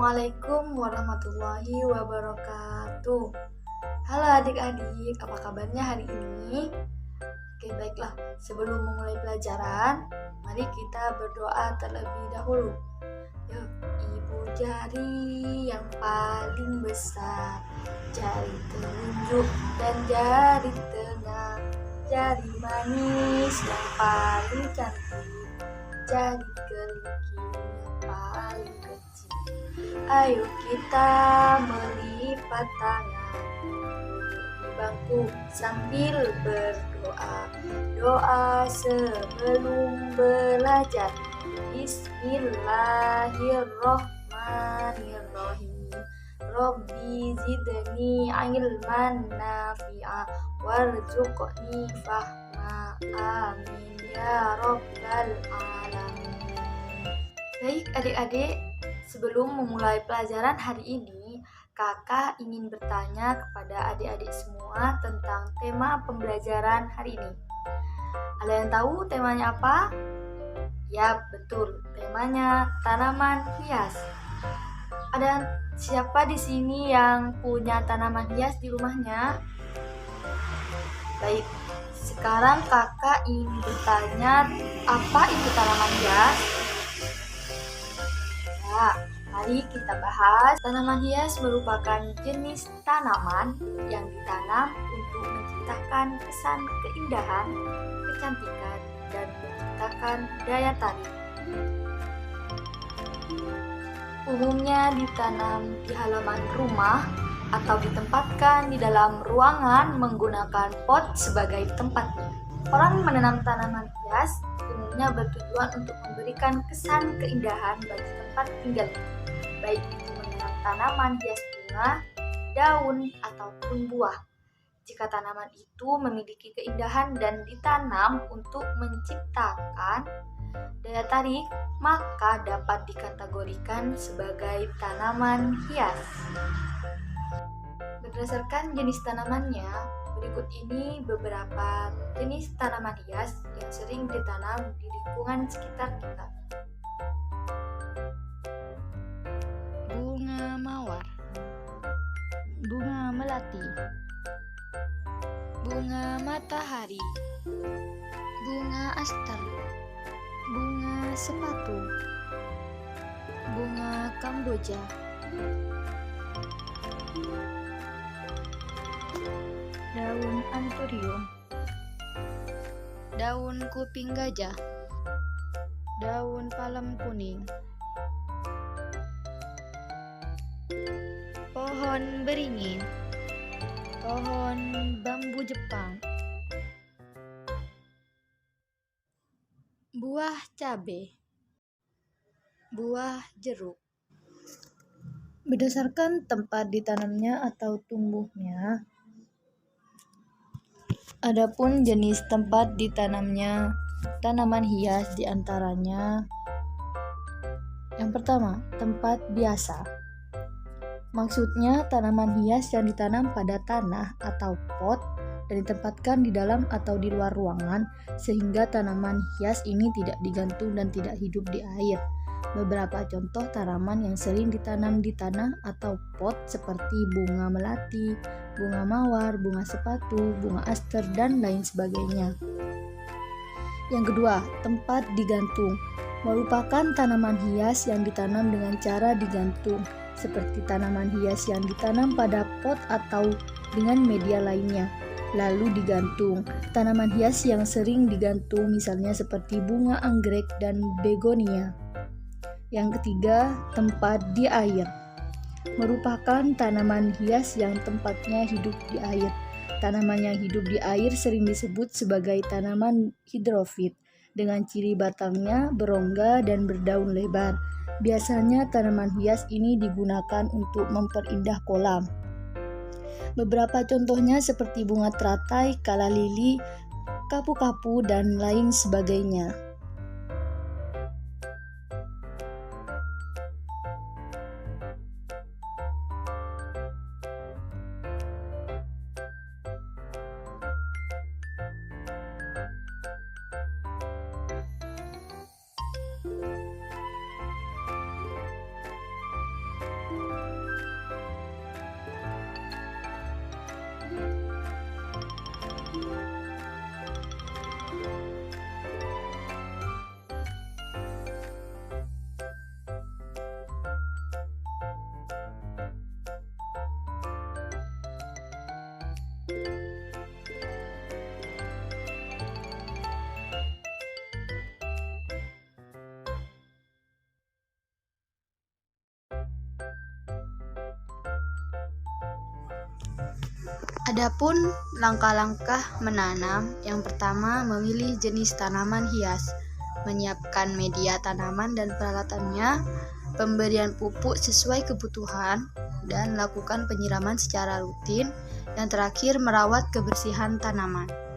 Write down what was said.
Assalamualaikum warahmatullahi wabarakatuh. Halo adik-adik, apa kabarnya hari ini? Oke, baiklah. Sebelum memulai pelajaran, mari kita berdoa terlebih dahulu. Yuk, Ibu jari yang paling besar, jari telunjuk dan jari tengah, jari manis yang paling cantik, jari kelingking yang paling kecil. Ayo kita melipat tangan di bangku sambil berdoa. Doa sebelum belajar. Bismillahirrohmanirrohim. Robbi zidni ilman nafi'a warzuqni fahma. Amin ya rabbal alamin. Baik adik-adik, sebelum memulai pelajaran hari ini, kakak ingin bertanya kepada adik-adik semua tentang tema pembelajaran hari ini. Ada yang tahu temanya apa? Ya, betul. Temanya tanaman hias. Ada siapa di sini yang punya tanaman hias di rumahnya? Baik, sekarang kakak ingin bertanya, apa itu tanaman hias? Ya, mari kita bahas. Tanaman hias merupakan jenis tanaman yang ditanam untuk menciptakan kesan keindahan, kecantikan, dan menciptakan daya tarik. Umumnya ditanam di halaman rumah atau ditempatkan di dalam ruangan menggunakan pot sebagai tempatnya. Orang menanam tanaman hias umumnya bertujuan untuk memberikan kesan keindahan bagi tempat tinggalnya, baik itu menanam tanaman hias bunga, daun, ataupun buah. Jika tanaman itu memiliki keindahan dan ditanam untuk menciptakan daya tarik, maka dapat dikategorikan sebagai tanaman hias. Berdasarkan jenis tanamannya, berikut ini beberapa jenis tanaman hias yang sering ditanam di lingkungan sekitar kita. Bunga mawar, bunga melati, bunga matahari, bunga aster, bunga sepatu, bunga kamboja, daun anturium, daun kuping gajah, daun palem kuning, pohon beringin, pohon bambu Jepang, buah cabai, buah jeruk. Berdasarkan tempat ditanamnya atau tumbuhnya, adapun jenis tempat ditanamnya tanaman hias diantaranya: yang pertama, tempat biasa. Maksudnya tanaman hias yang ditanam pada tanah atau pot dan ditempatkan di dalam atau di luar ruangan sehingga tanaman hias ini tidak digantung dan tidak hidup di air. Beberapa contoh tanaman yang sering ditanam di tanah atau pot seperti bunga melati, bunga mawar, bunga sepatu, bunga aster, dan lain sebagainya. Yang kedua, tempat digantung. Merupakan tanaman hias yang ditanam dengan cara digantung, seperti tanaman hias yang ditanam pada pot atau dengan media lainnya, lalu digantung. Tanaman hias yang sering digantung misalnya seperti bunga anggrek dan begonia. Yang ketiga, tempat di air. Merupakan tanaman hias yang tempatnya hidup di air. Tanaman yang hidup di air sering disebut sebagai tanaman hidrofit, dengan ciri batangnya berongga dan berdaun lebar. Biasanya tanaman hias ini digunakan untuk memperindah kolam. Beberapa contohnya seperti bunga teratai, kala lili, kapu-kapu, dan lain sebagainya. Adapun langkah-langkah menanam, yang pertama memilih jenis tanaman hias, menyiapkan media tanaman dan peralatannya, pemberian pupuk sesuai kebutuhan, dan lakukan penyiraman secara rutin. Yang terakhir, merawat kebersihan tanaman.